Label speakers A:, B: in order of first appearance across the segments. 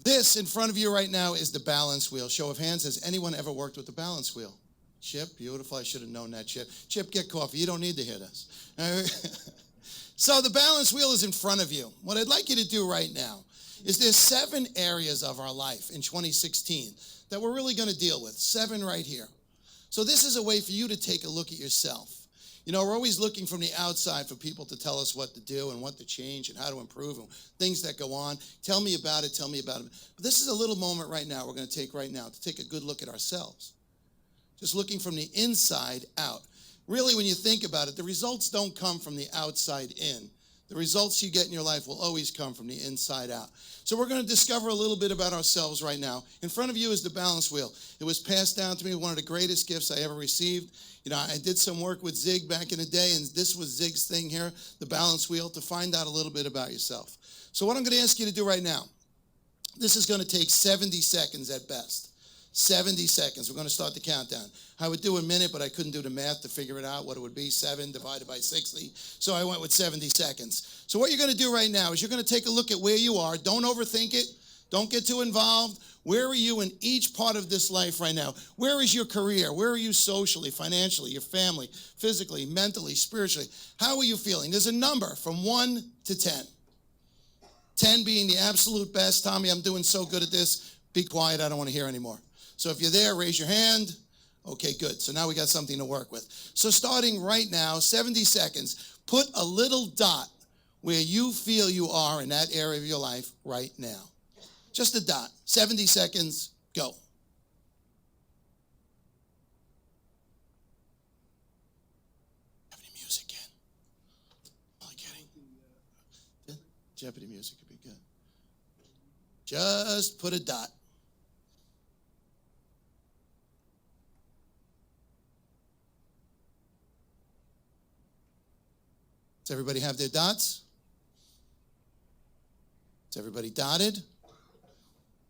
A: This in front of you right now is the balance wheel. Show of hands, has anyone ever worked with the balance wheel? Chip, beautiful. I should have known that, Chip. Chip, get coffee. You don't need to hear this. So the balance wheel is in front of you. What I'd like you to do right now is there's 7 areas of our life in 2016 that we're really going to deal with. 7 right here. So this is a way for you to take a look at yourself. You know, we're always looking from the outside for people to tell us what to do and what to change and how to improve and things that go on. Tell me about it. Tell me about it. But this is a little moment right now we're going to take right now to take a good look at ourselves. Just looking from the inside out. Really, when you think about it, the results don't come from the outside in. The results you get in your life will always come from the inside out. So we're going to discover a little bit about ourselves right now. In front of you is the balance wheel. It was passed down to me, one of the greatest gifts I ever received. You know, I did some work with Zig back in the day, and this was Zig's thing here, the balance wheel, to find out a little bit about yourself. So what I'm going to ask you to do right now, this is going to take 70 seconds at best. 70 seconds. We're going to start the countdown. I would do a minute, but I couldn't do the math to figure it out, what it would be, 7 divided by 60. So I went with 70 seconds. So what you're going to do right now is you're going to take a look at where you are. Don't overthink it. Don't get too involved. Where are you in each part of this life right now? Where is your career? Where are you socially, financially, your family, physically, mentally, spiritually? How are you feeling? There's a number from 1 to 10. 10 being the absolute best. Tommy, I'm doing so good at this. Be quiet. I don't want to hear anymore. So if you're there, raise your hand. Okay, good. So now we got something to work with. So starting right now, 70 seconds, put a little dot where you feel you are in that area of your life right now. Just a dot. 70 seconds, go. Have any music in? Am I kidding? Jeopardy music would be good. Just put a dot. Does everybody have their dots? Is everybody dotted?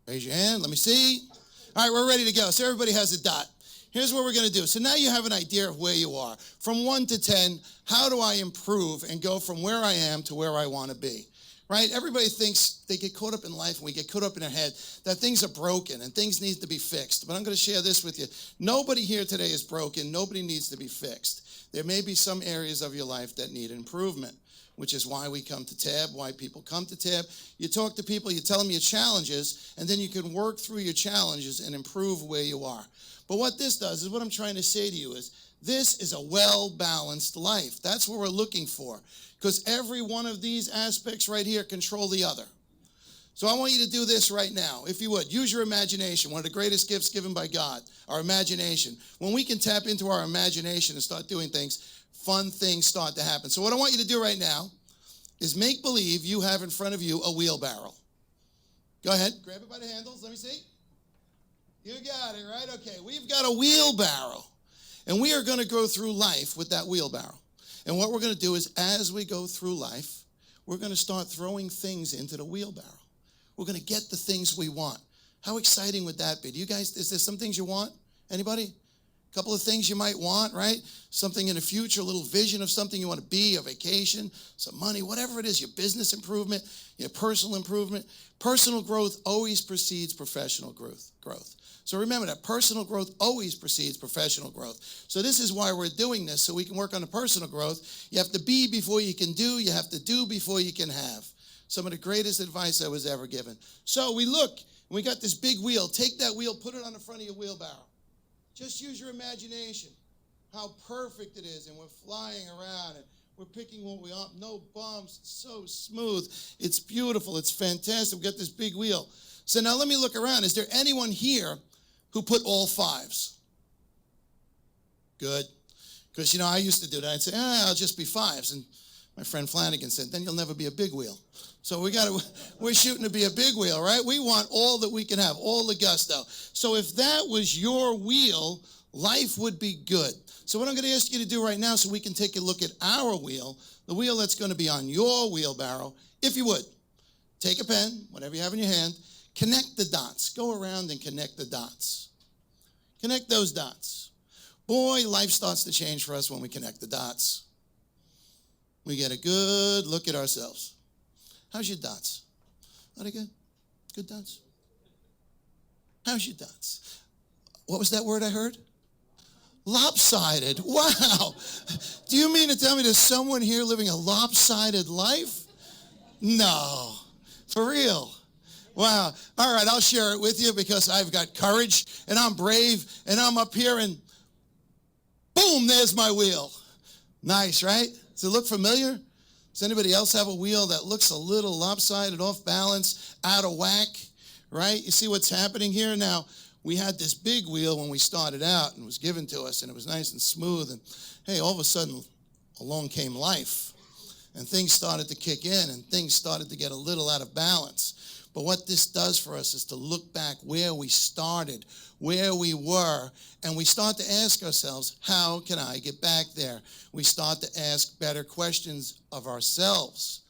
A: Raise your hand. Let me see. All right, we're ready to go. So everybody has a dot. Here's what we're going to do. So now you have an idea of where you are. From 1 to 10, how do I improve and go from where I am to where I want to be? Right? Everybody thinks they get caught up in life and we get caught up in our head that things are broken and things need to be fixed. But I'm going to share this with you. Nobody here today is broken. Nobody needs to be fixed. There may be some areas of your life that need improvement, which is why we come to TAB, why people come to TAB. You talk to people, you tell them your challenges, and then you can work through your challenges and improve where you are. But what this does is what I'm trying to say to you is this is a well-balanced life. That's what we're looking for, because every one of these aspects right here control the other. So I want you to do this right now, if you would. Use your imagination, one of the greatest gifts given by God, our imagination. When we can tap into our imagination and start doing things, fun things start to happen. So what I want you to do right now is make believe you have in front of you a wheelbarrow. Go ahead. Grab it by the handles. Let me see. You got it, right? Okay. We've got a wheelbarrow, and we are going to go through life with that wheelbarrow. And what we're going to do is as we go through life, we're going to start throwing things into the wheelbarrow. We're going to get the things we want. How exciting would that be? Do you guys, is there some things you want? Anybody? A couple of things you might want, right? Something in the future, a little vision of something you want to be, a vacation, some money, whatever it is, your business improvement, your personal improvement. Personal growth always precedes professional growth. So remember that personal growth always precedes professional growth. So this is why we're doing this, so we can work on the personal growth. You have to be before you can do. You have to do before you can have. Some of the greatest advice I was ever given. So we look, and we got this big wheel. Take that wheel, put it on the front of your wheelbarrow. Just use your imagination, how perfect it is, and we're flying around, and we're picking what we want. No bumps, it's so smooth. It's beautiful, it's fantastic. We've got this big wheel. So now let me look around. Is there anyone here who put all 5s? Good. Because, you know, I used to do that. I'd say, I'll just be 5s. And my friend Flanagan said, then you'll never be a big wheel. So we're shooting to be a big wheel, right? We want all that we can have, all the gusto. So if that was your wheel, life would be good. So what I'm going to ask you to do right now so we can take a look at our wheel, the wheel that's going to be on your wheelbarrow, if you would, take a pen, whatever you have in your hand, connect the dots. Go around and connect the dots. Connect those dots. Boy, life starts to change for us when we connect the dots. We get a good look at ourselves. How's your dots? Are they good? Good dots? How's your dots? What was that word I heard? Lopsided. Wow. Do you mean to tell me there's someone here living a lopsided life? No. For real. Wow. All right, I'll share it with you because I've got courage and I'm brave and I'm up here and boom, there's my wheel. Nice, right? Does it look familiar? Does anybody else have a wheel that looks a little lopsided, off balance, out of whack? Right? You see what's happening here? Now, we had this big wheel when we started out and it was given to us and it was nice and smooth. And hey, all of a sudden, along came life. And things started to kick in and things started to get a little out of balance. But what this does for us is to look back where we started, where we were, and we start to ask ourselves, how can I get back there? We start to ask better questions of ourselves.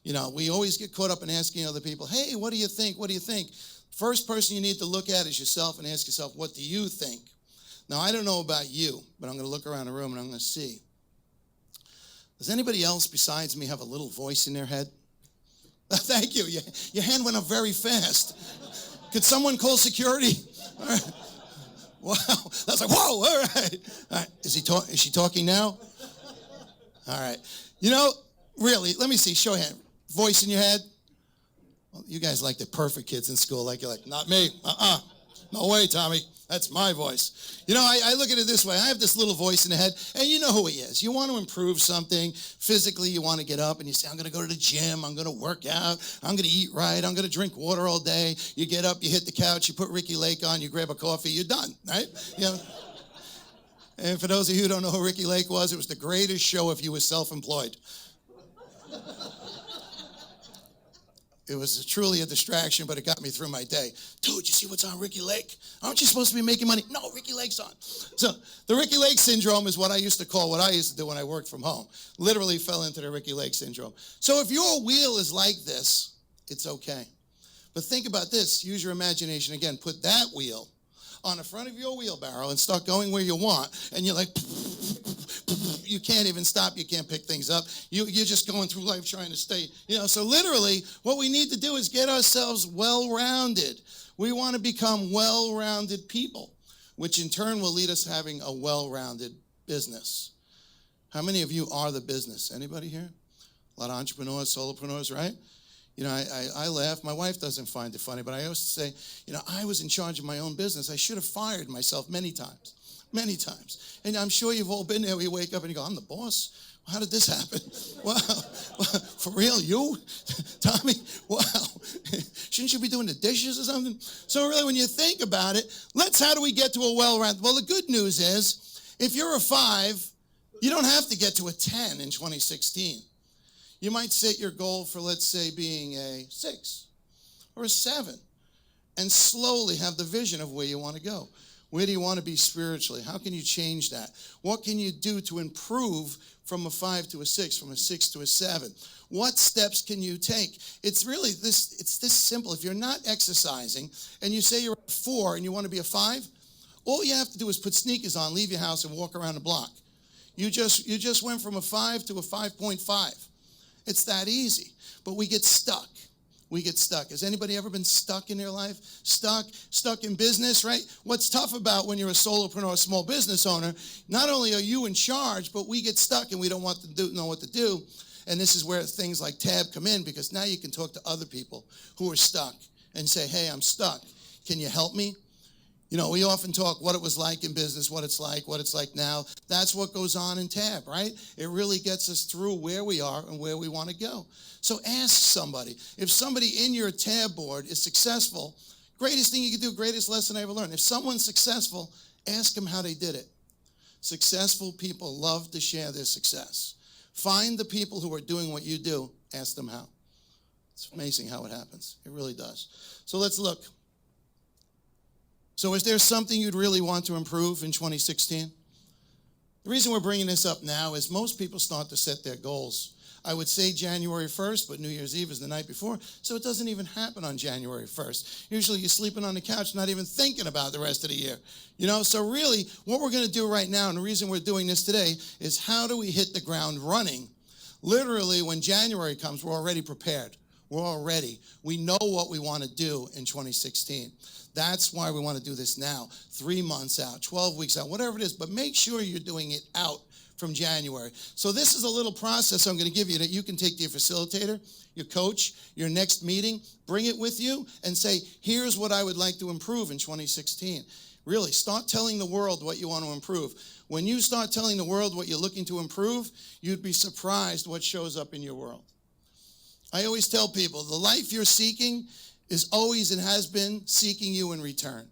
A: You know, we always get caught up in asking other people, hey, what do you think? What do you think? First person you need to look at is yourself and ask yourself, what do you think? Now, I don't know about you, but I'm going to look around the room and I'm going to see. Does anybody else besides me have a little voice in their head? Thank you. Your hand went up very fast. Could someone call security? All right. Wow. That's like, whoa, all right. All right. Is she talking now? All right. You know, really, let me see. Show of hand. Voice in your head? Well, you guys like the perfect kids in school. You're like, not me. No way, Tommy. That's my voice. You know, I look at it this way. I have this little voice in the head, and you know who he is. You want to improve something. Physically, you want to get up, and you say, I'm going to go to the gym. I'm going to work out. I'm going to eat right. I'm going to drink water all day. You get up, you hit the couch, you put Ricky Lake on, you grab a coffee, you're done, right? You know? And for those of you who don't know who Ricky Lake was, it was the greatest show if you were self-employed. It was truly a distraction, but it got me through my day. Dude, you see what's on Ricky Lake? Aren't you supposed to be making money? No, Ricky Lake's on. So the Ricky Lake syndrome is what I used to call what I used to do when I worked from home. Literally fell into the Ricky Lake syndrome. So if your wheel is like this, it's okay. But think about this. Use your imagination again. Put that wheel on the front of your wheelbarrow and start going where you want. And you're like, you can't even stop. You can't pick things up. You're just going through life trying to stay. You know, so literally what we need to do is get ourselves well-rounded. We want to become well-rounded people, which in turn will lead us to having a well-rounded business. How many of you are the business? Anybody here? A lot of entrepreneurs, solopreneurs, right? You know, I laugh. My wife doesn't find it funny, but I always say, you know, I was in charge of my own business. I should have fired myself many times. Many times. And I'm sure you've all been there where you wake up and you go, I'm the boss? How did this happen? Wow. For real, you? Tommy? Wow. Shouldn't you be doing the dishes or something? So really, when you think about it, how do we get to a well-rounded? Well, the good news is, if you're a 5, you don't have to get to a 10 in 2016. You might set your goal for, let's say, being a 6 or a 7 and slowly have the vision of where you want to go. Where do you want to be spiritually? How can you change that? What can you do to improve from a 5 to a 6, from a 6 to a 7? What steps can you take? It's really it's this simple. If you're not exercising and you say you're a 4 and you want to be a 5, all you have to do is put sneakers on, leave your house, and walk around the block. You just went from a 5 to a 5.5. It's that easy. But we get stuck. We get stuck. Has anybody ever been stuck in their life? Stuck in business, right? What's tough about when you're a solopreneur, a small business owner, not only are you in charge, but we get stuck and we don't know what to do. And this is where things like Tab come in, because now you can talk to other people who are stuck and say, hey, I'm stuck. Can you help me? You know, we often talk what it was like in business, what it's like now. That's what goes on in Tab, right? It really gets us through where we are and where we want to go. So ask somebody. If somebody in your Tab board is successful, greatest thing you can do, greatest lesson I ever learned. If someone's successful, ask them how they did it. Successful people love to share their success. Find the people who are doing what you do. Ask them how. It's amazing how it happens. It really does. So let's look. So is there something you'd really want to improve in 2016? The reason we're bringing this up now is most people start to set their goals. I would say January 1st, but New Year's Eve is the night before, so it doesn't even happen on January 1st. Usually you're sleeping on the couch, not even thinking about the rest of the year. You know, so really what we're going to do right now, and the reason we're doing this today, is how do we hit the ground running? Literally, when January comes, we're already prepared. We're all ready. We know what we want to do in 2016. That's why we want to do this now. 3 months out, 12 weeks out, whatever it is. But make sure you're doing it out from January. So this is a little process I'm going to give you that you can take to your facilitator, your coach, your next meeting, bring it with you and say, here's what I would like to improve in 2016. Really, start telling the world what you want to improve. When you start telling the world what you're looking to improve, you'd be surprised what shows up in your world. I always tell people, the life you're seeking is always and has been seeking you in return.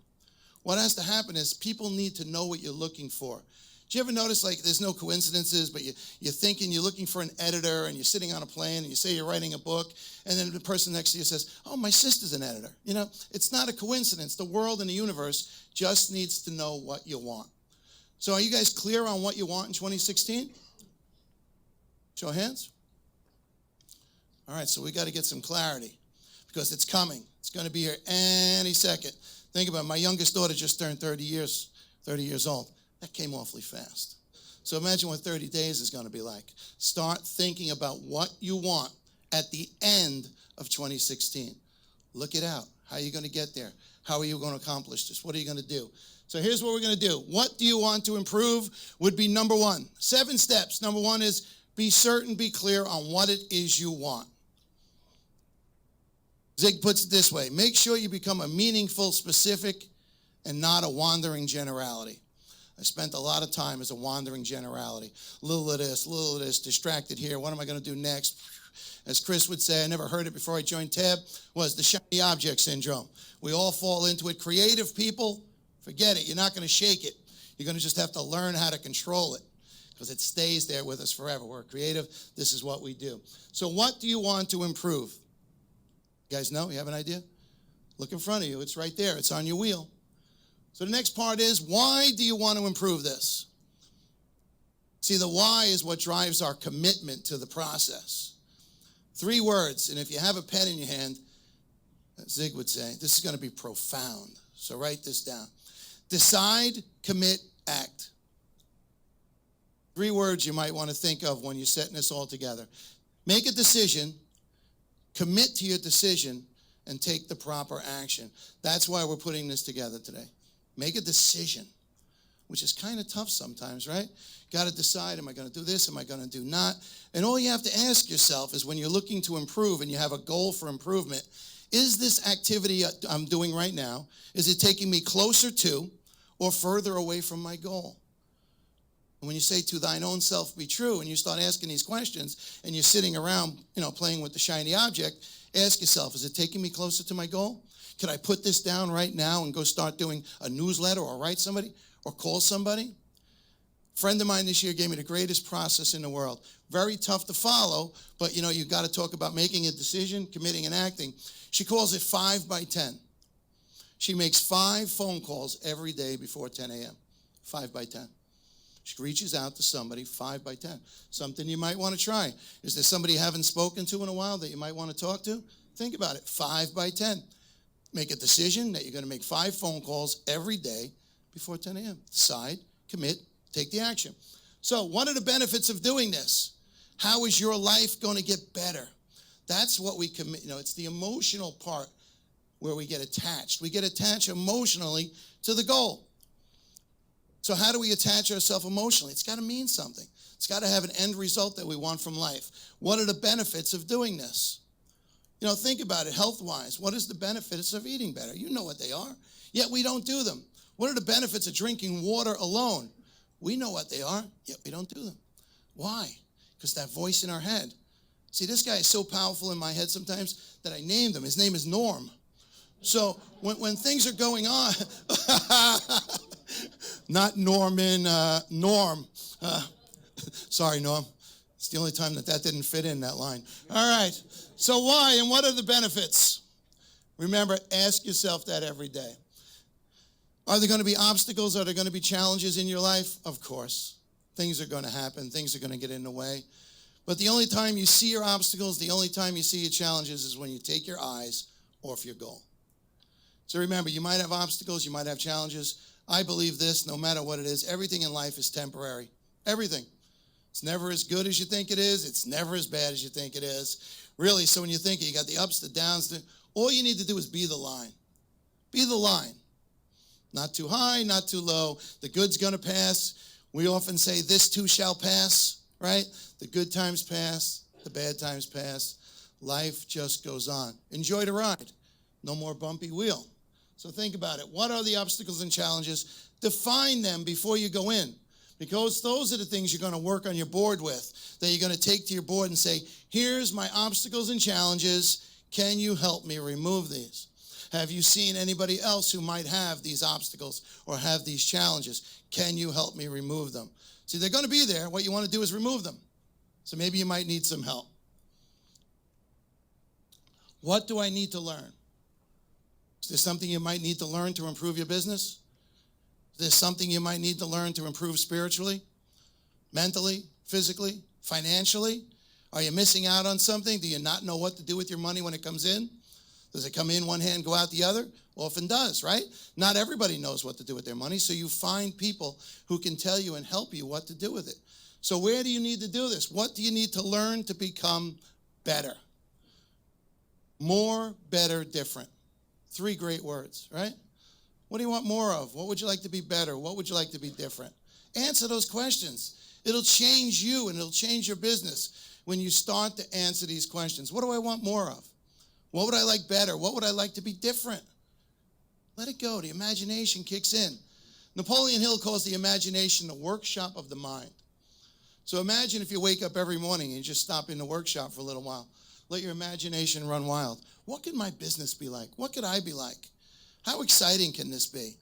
A: What has to happen is people need to know what you're looking for. Do you ever notice, like, there's no coincidences, but you're thinking you're looking for an editor, and you're sitting on a plane, and you say you're writing a book, and then the person next to you says, oh, my sister's an editor. You know, it's not a coincidence. The world and the universe just needs to know what you want. So are you guys clear on what you want in 2016? Show of hands. All right, so we got to get some clarity because it's coming. It's going to be here any second. Think about it. My youngest daughter just turned 30 years old. That came awfully fast. So imagine what 30 days is going to be like. Start thinking about what you want at the end of 2016. Look it out. How are you going to get there? How are you going to accomplish this? What are you going to do? So here's what we're going to do. What do you want to improve would be number 1. 7 steps. Number 1 is be certain, be clear on what it is you want. Zig puts it this way. Make sure you become a meaningful, specific, and not a wandering generality. I spent a lot of time as a wandering generality. Little of this, distracted here. What am I going to do next? As Chris would say, I never heard it before I joined TAB, was the shiny object syndrome. We all fall into it. Creative people, forget it. You're not going to shake it. You're going to just have to learn how to control it because it stays there with us forever. We're creative. This is what we do. So what do you want to improve? You guys know? You have an idea? Look in front of you. It's right there. It's on your wheel. So the next part is, why do you want to improve this? See, the why is what drives our commitment to the process. 3 words, and if you have a pen in your hand, Zig would say, this is going to be profound. So write this down. Decide, commit, act. 3 words you might want to think of when you're setting this all together. Make a decision, commit to your decision, and take the proper action. That's why we're putting this together today. Make a decision, which is kind of tough sometimes, right? Got to decide, am I going to do this? Am I going to do not? And all you have to ask yourself is when you're looking to improve and you have a goal for improvement, is this activity I'm doing right now, is it taking me closer to or further away from my goal? And when you say to thine own self be true and you start asking these questions and you're sitting around, playing with the shiny object, ask yourself, is it taking me closer to my goal? Could I put this down right now and go start doing a newsletter or write somebody or call somebody? A friend of mine this year gave me the greatest process in the world. Very tough to follow, but you got to talk about making a decision, committing and acting. She calls it 5 by 10. She makes 5 phone calls every day before 10 a.m. 5 by 10. She reaches out to somebody 5 by 10. Something you might want to try. Is there somebody you haven't spoken to in a while that you might want to talk to? Think about it. 5 by 10. Make a decision that you're going to make 5 phone calls every day before 10 a.m. Decide, commit, take the action. So what are the benefits of doing this? How is your life going to get better? That's what we commit. It's the emotional part where we get attached. We get attached emotionally to the goal. So how do we attach ourselves emotionally? It's got to mean something. It's got to have an end result that we want from life. What are the benefits of doing this? Think about it health-wise. What is the benefits of eating better? You know what they are, yet we don't do them. What are the benefits of drinking water alone? We know what they are, yet we don't do them. Why? Because that voice in our head. See, this guy is so powerful in my head sometimes that I named him. His name is Norm. So when things are going on, not Norman, Norm. Sorry, Norm. It's the only time that didn't fit in that line. All right. So why and what are the benefits? Remember, ask yourself that every day. Are there going to be obstacles? Are there going to be challenges in your life? Of course. Things are going to happen. Things are going to get in the way. But the only time you see your obstacles, the only time you see your challenges is when you take your eyes off your goal. So remember, you might have obstacles, you might have challenges. I believe this, no matter what it is, everything in life is temporary. Everything. It's never as good as you think it is. It's never as bad as you think it is. Really, so when you think you got the ups, the downs, all you need to do is be the line. Be the line. Not too high, not too low. The good's going to pass. We often say this too shall pass, right? The good times pass, the bad times pass. Life just goes on. Enjoy the ride. No more bumpy wheel. So think about it. What are the obstacles and challenges? Define them before you go in, because those are the things you're going to work on your board with, that you're going to take to your board and say, here's my obstacles and challenges. Can you help me remove these? Have you seen anybody else who might have these obstacles or have these challenges? Can you help me remove them? See, they're going to be there. What you want to do is remove them. So maybe you might need some help. What do I need to learn? Is there something you might need to learn to improve your business? Is there something you might need to learn to improve spiritually, mentally, physically, financially? Are you missing out on something? Do you not know what to do with your money when it comes in? Does it come in one hand, go out the other? Often does, right? Not everybody knows what to do with their money, so you find people who can tell you and help you what to do with it. So where do you need to do this? What do you need to learn to become better? More, better, different. 3 great words, right? What do you want more of? What would you like to be better? What would you like to be different? Answer those questions. It'll change you and it'll change your business when you start to answer these questions. What do I want more of? What would I like better? What would I like to be different? Let it go. The imagination kicks in. Napoleon Hill calls the imagination the workshop of the mind. So imagine if you wake up every morning and you just stop in the workshop for a little while. Let your imagination run wild. What could my business be like? What could I be like? How exciting can this be?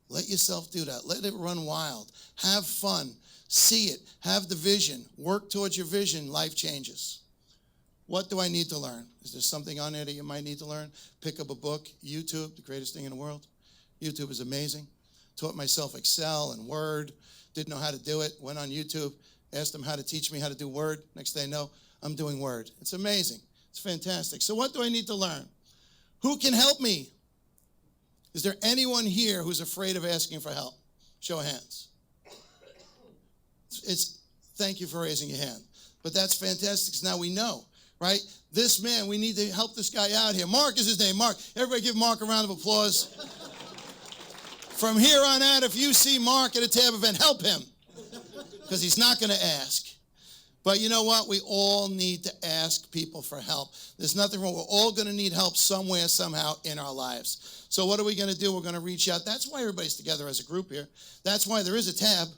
A: Let yourself do that. Let it run wild. Have fun. See it. Have the vision. Work towards your vision. Life changes. What do I need to learn? Is there something on there that you might need to learn? Pick up a book. YouTube, the greatest thing in the world. YouTube is amazing. Taught myself Excel and Word. Didn't know how to do it. Went on YouTube. Asked them how to teach me how to do Word. Next thing I know, I'm doing Word. It's amazing. It's fantastic. So what do I need to learn? Who can help me? Is there anyone here who's afraid of asking for help? Show of hands. Thank you for raising your hand. But that's fantastic, because now we know, right? This man, we need to help this guy out here. Mark is his name. Mark. Everybody give Mark a round of applause. From here on out, if you see Mark at a tab event, help him, because he's not going to ask. But you know what? We all need to ask people for help. There's nothing wrong. We're all going to need help somewhere, somehow in our lives. So what are we going to do? We're going to reach out. That's why everybody's together as a group here. That's why there is a tab.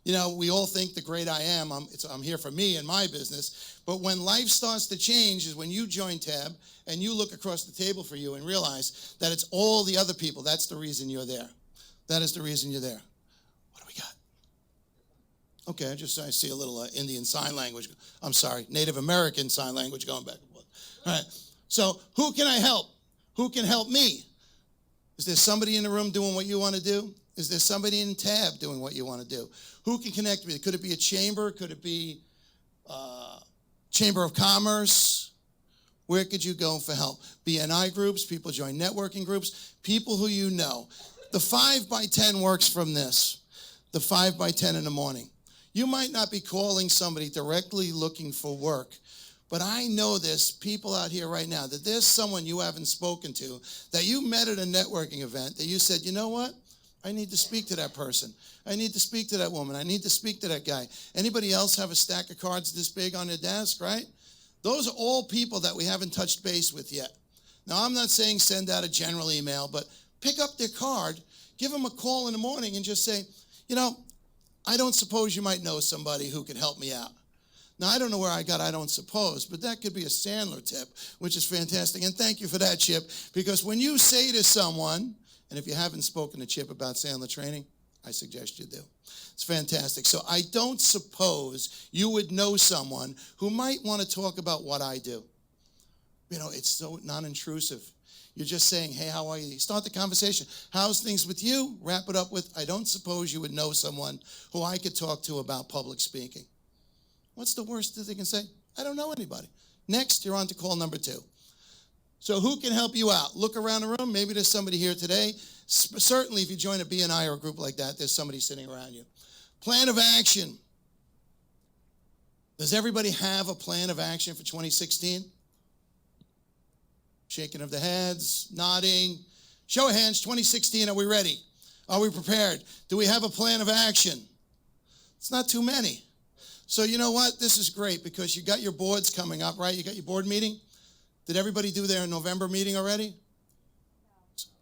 A: You know, we all think the great I am. I'm here for me and my business. But when life starts to change is when you join tab and you look across the table for you and realize that it's all the other people. That's the reason you're there. That is the reason you're there. What do we got? Okay, I see a little Indian sign language. I'm sorry, Native American sign language going back and forth. All right, so who can I help? Who can help me? Is there somebody in the room doing what you want to do? Is there somebody in tab doing what you want to do? Who can connect with you? Could it be a chamber? Could it be Chamber of Commerce? Where could you go for help? BNI groups, people join networking groups, people who you know. The 5 by 10 works from this. The 5 by 10 in the morning. You might not be calling somebody directly looking for work, but I know there's people out here right now that there's someone you haven't spoken to that you met at a networking event that you said, you know what? I need to speak to that person. I need to speak to that woman. I need to speak to that guy. Anybody else have a stack of cards this big on their desk, right? Those are all people that we haven't touched base with yet. Now, I'm not saying send out a general email, but pick up their card, give them a call in the morning and just say, you know, I don't suppose you might know somebody who could help me out. Now, I don't know where I got I don't suppose, but that could be a Sandler tip, which is fantastic. And thank you for that, Chip, because when you say to someone, and if you haven't spoken to Chip about Sandler training, I suggest you do. It's fantastic. So I don't suppose you would know someone who might want to talk about what I do. You know, it's so non-intrusive. You're just saying, hey, how are you? Start the conversation. How's things with you? Wrap it up with, I don't suppose you would know someone who I could talk to about public speaking. What's the worst that they can say? I don't know anybody. Next, you're on to call number 2. So who can help you out? Look around the room. Maybe there's somebody here today. Certainly, if you join a BNI or a group like that, there's somebody sitting around you. Plan of action. Does everybody have a plan of action for 2016? Shaking of the heads, nodding. Show of hands, 2016, are we ready? Are we prepared? Do we have a plan of action? It's not too many. So you know what? This is great because you got your boards coming up, right? You got your board meeting? Did everybody do their November meeting already?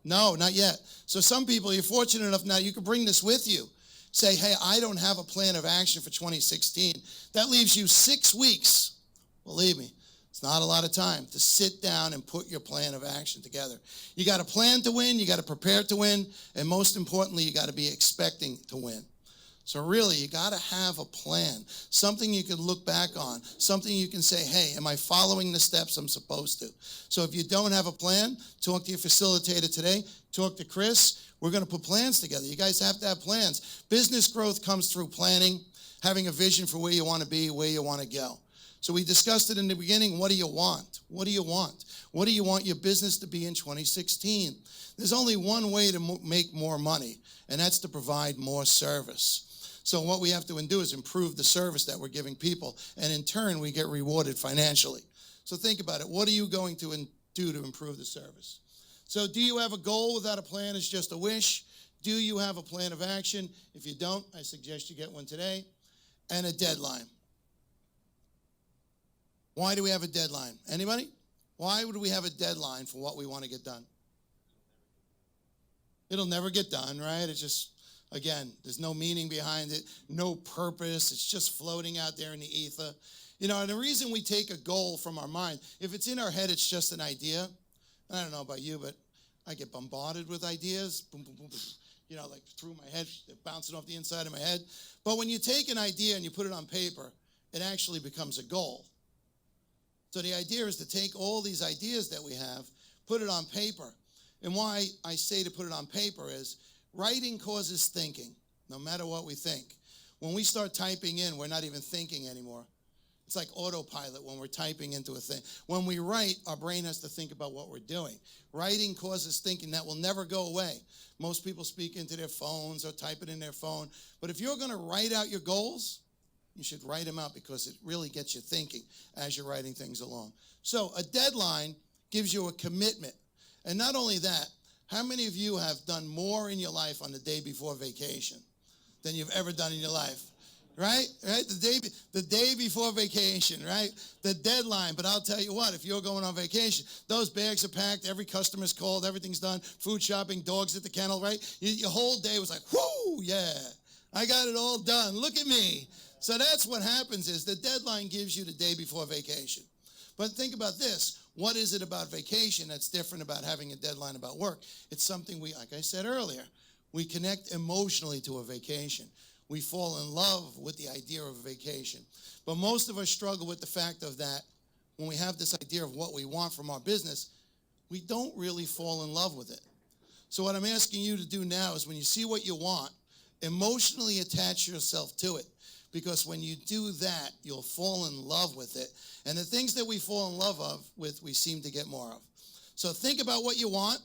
A: No, not yet. So some people, you're fortunate enough now, you can bring this with you. Say, hey, I don't have a plan of action for 2016. That leaves you 6 weeks. Believe me, it's not a lot of time to sit down and put your plan of action together. You got to plan to win, you got to prepare to win, and most importantly, you got to be expecting to win. So really, you got to have a plan, something you can look back on, something you can say, hey, am I following the steps I'm supposed to? So if you don't have a plan, talk to your facilitator today, talk to Chris. We're going to put plans together. You guys have to have plans. Business growth comes through planning, having a vision for where you want to be, where you want to go. So we discussed it in the beginning. What do you want? What do you want? What do you want your business to be in 2016? There's only one way to make more money, and that's to provide more service. So what we have to do is improve the service that we're giving people, and in turn, we get rewarded financially. So think about it. What are you going to do to improve the service? So do you have a goal without a plan? It's just a wish. Do you have a plan of action? If you don't, I suggest you get one today. And a deadline. Why do we have a deadline? Anybody? Why would we have a deadline for what we want to get done? It'll never get done, right? It's just, again, there's no meaning behind it, no purpose. It's just floating out there in the ether. You know, and the reason we take a goal from our mind, if it's in our head, it's just an idea. I don't know about you, but I get bombarded with ideas. Boom, boom, boom, boom. You know, like through my head, they're bouncing off the inside of my head. But when you take an idea and you put it on paper, it actually becomes a goal. So the idea is to take all these ideas that we have, put it on paper. And why I say to put it on paper is writing causes thinking, no matter what we think. When we start typing in, we're not even thinking anymore. It's like autopilot when we're typing into a thing. When we write, our brain has to think about what we're doing. Writing causes thinking that will never go away. Most people speak into their phones or type it in their phone. But if you're going to write out your goals, you should write them out because it really gets you thinking as you're writing things along. So a deadline gives you a commitment. And not only that, how many of you have done more in your life on the day before vacation than you've ever done in your life? Right? The day before vacation, right? The deadline. But I'll tell you what, if you're going on vacation, those bags are packed, every customer's called, everything's done, food shopping, dogs at the kennel, right? Your whole day was like, whoo, yeah, I got it all done. Look at me. So that's what happens is the deadline gives you the day before vacation. But think about this. What is it about vacation that's different about having a deadline about work? It's something we, like I said earlier, we connect emotionally to a vacation. We fall in love with the idea of a vacation. But most of us struggle with the fact of that when we have this idea of what we want from our business, we don't really fall in love with it. So what I'm asking you to do now is when you see what you want, emotionally attach yourself to it. Because when you do that, you'll fall in love with it. And the things that we fall in love with, we seem to get more of. So think about what you want.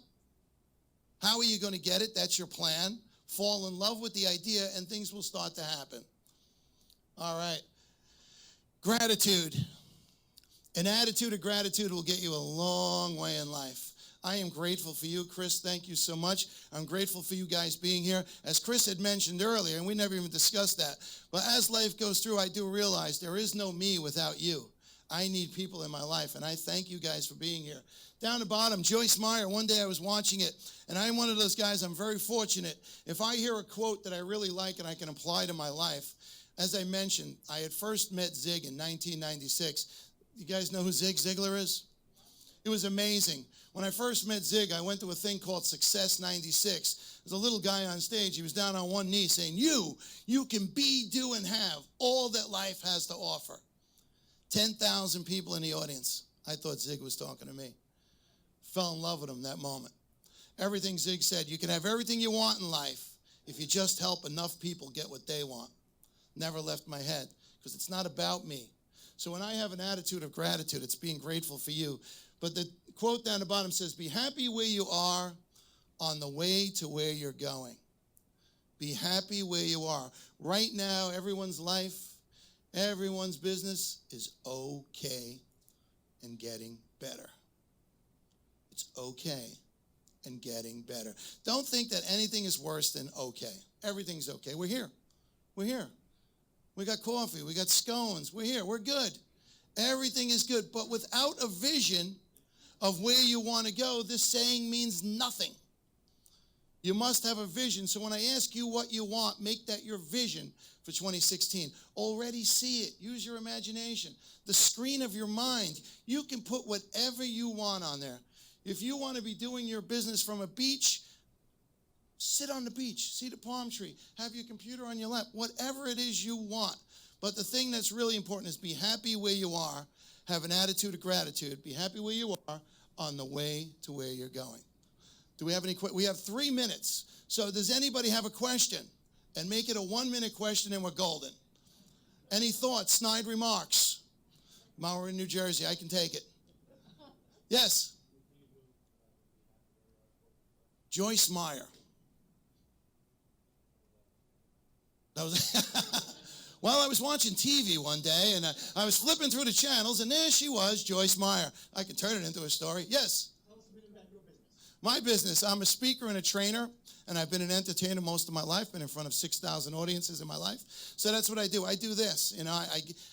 A: How are you going to get it? That's your plan. Fall in love with the idea, and things will start to happen. All right. Gratitude. An attitude of gratitude will get you a long way in life. I am grateful for you, Chris. Thank you so much. I'm grateful for you guys being here. As Chris had mentioned earlier, and we never even discussed that, but as life goes through, I do realize there is no me without you. I need people in my life, and I thank you guys for being here. Down the bottom, Joyce Meyer, one day I was watching it, and I'm one of those guys, I'm very fortunate. If I hear a quote that I really like and I can apply to my life, as I mentioned, I had first met Zig in 1996. You guys know who Zig Ziglar is? It was amazing. When I first met Zig, I went to a thing called Success 96. There's a little guy on stage. He was down on one knee saying, you can be, do, and have all that life has to offer. 10,000 people in the audience. I thought Zig was talking to me. Fell in love with him that moment. Everything Zig said, you can have everything you want in life if you just help enough people get what they want. Never left my head because it's not about me. So when I have an attitude of gratitude, it's being grateful for you. But the quote down the bottom says, be happy where you are on the way to where you're going. Be happy where you are. Right now, everyone's life, everyone's business is okay and getting better. It's okay and getting better. Don't think that anything is worse than okay. Everything's okay. We're here. We're here. We got coffee. We got scones. We're here. We're good. Everything is good. But without a vision of where you want to go, this saying means nothing. You must have a vision. So when I ask you what you want, make that your vision for 2016. Already see it. Use your imagination. The screen of your mind. You can put whatever you want on there. If you want to be doing your business from a beach, sit on the beach. See the palm tree. Have your computer on your lap. Whatever it is you want. But the thing that's really important is be happy where you are. Have an attitude of gratitude. Be happy where you are on the way to where you're going. Do we have any questions? We have 3 minutes. So does anybody have a question? And make it a 1-minute question and we're golden. Any thoughts, snide remarks? We're in New Jersey. I can take it. Yes? Joyce Meyer. That was well, I was watching TV one day, and I was flipping through the channels, and there she was, Joyce Meyer. I could turn it into a story. Yes?
B: Tell us a bit about your business.
A: My business, I'm a speaker and a trainer, and I've been an entertainer most of my life, been in front of 6,000 audiences in my life. So that's what I do. I do this. You know,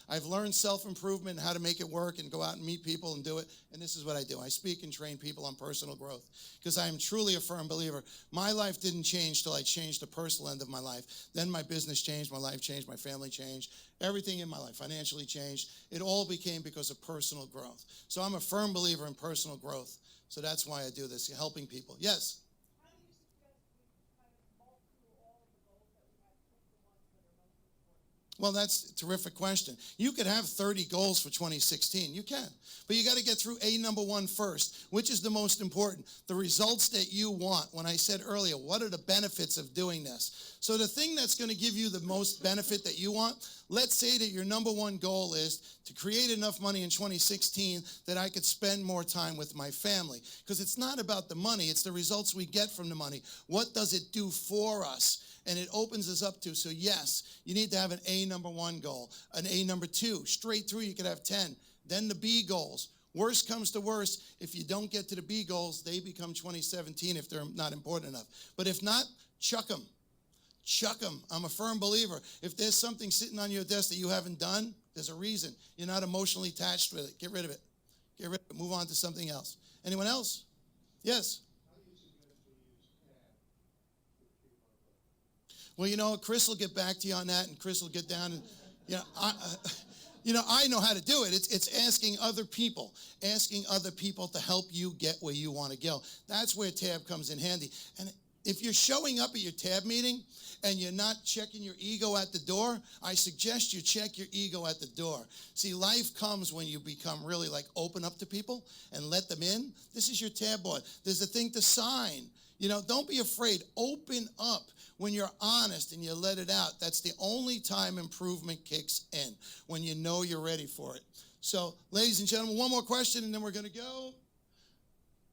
A: I've learned self-improvement and how to make it work and go out and meet people and do it, and this is what I do. I speak and train people on personal growth because I am truly a firm believer. My life didn't change till I changed the personal end of my life. Then my business changed, my life changed, my family changed, everything in my life financially changed. It all became because of personal growth. So I'm a firm believer in personal growth. So that's why I do this, helping people. Yes?
B: How do you suggest we kind of mull through all of the goals that we have, pick the ones that are most important?
A: Well, that's a terrific question. You could have 30 goals for 2016. You can. But you got to get through number 1 first, which is the most important. The results that you want. When I said earlier, what are the benefits of doing this? So the thing that's going to give you the most benefit that you want, let's say that your number 1 goal is to create enough money in 2016 that I could spend more time with my family. Because it's not about the money, it's the results we get from the money. What does it do for us? And it opens us up to, so yes, you need to have an number 1 goal, an number 2, straight through you could have 10. Then the B goals. Worst comes to worst, if you don't get to the B goals, they become 2017 if they're not important enough. But if not, chuck them. Chuck them. I'm a firm believer. If there's something sitting on your desk that you haven't done, there's a reason. You're not emotionally attached with it. Get rid of it. Get rid of it. Move on to something else. Anyone else? Yes?
B: How do you suggest we use TAB to achieve our goals?
A: Well, you know, Chris will get back to you on that, and Chris will get down and, I know how to do it. It's asking other people to help you get where you want to go. That's where TAB comes in handy. And if you're showing up at your TAB meeting and you're not checking your ego at the door, I suggest you check your ego at the door. See, life comes when you become really open up to people and let them in. This is your TAB board. There's a thing to sign. Don't be afraid. Open up. When you're honest and you let it out, that's the only time improvement kicks in, when you know you're ready for it. So, ladies and gentlemen, one more question and then we're going to go.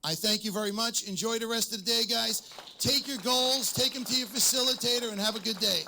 A: I thank you very much. Enjoy the rest of the day, guys. Take your goals, take them to your facilitator, and have a good day.